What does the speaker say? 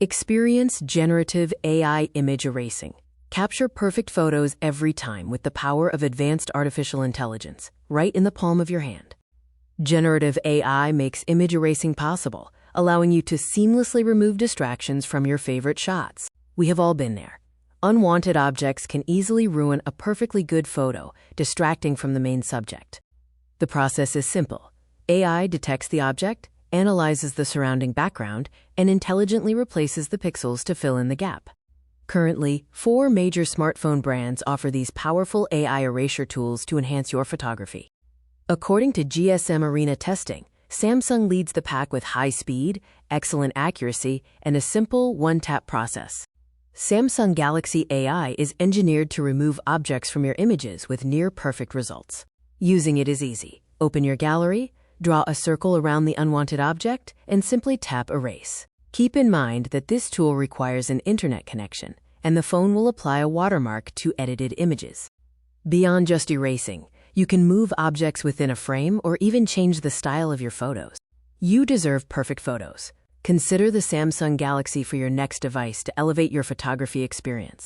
Experience generative AI image erasing. Capture perfect photos every time with the power of advanced artificial intelligence, right in the palm of your hand. Generative AI makes image erasing possible, allowing you to seamlessly remove distractions from your favorite shots. We have all been there. Unwanted objects can easily ruin a perfectly good photo, distracting from the main subject. The process is simple. AI detects the object, analyzes the surrounding background, and intelligently replaces the pixels to fill in the gap. Currently, 4 major smartphone brands offer these powerful AI erasure tools to enhance your photography. According to GSM Arena testing, Samsung leads the pack with high speed, excellent accuracy, and a simple one-tap process. Samsung Galaxy AI is engineered to remove objects from your images with near-perfect results. Using it is easy. Open your gallery, draw a circle around the unwanted object, and simply tap Erase. Keep in mind that this tool requires an internet connection, and the phone will apply a watermark to edited images. Beyond just erasing, you can move objects within a frame or even change the style of your photos. You deserve perfect photos. Consider the Samsung Galaxy for your next device to elevate your photography experience.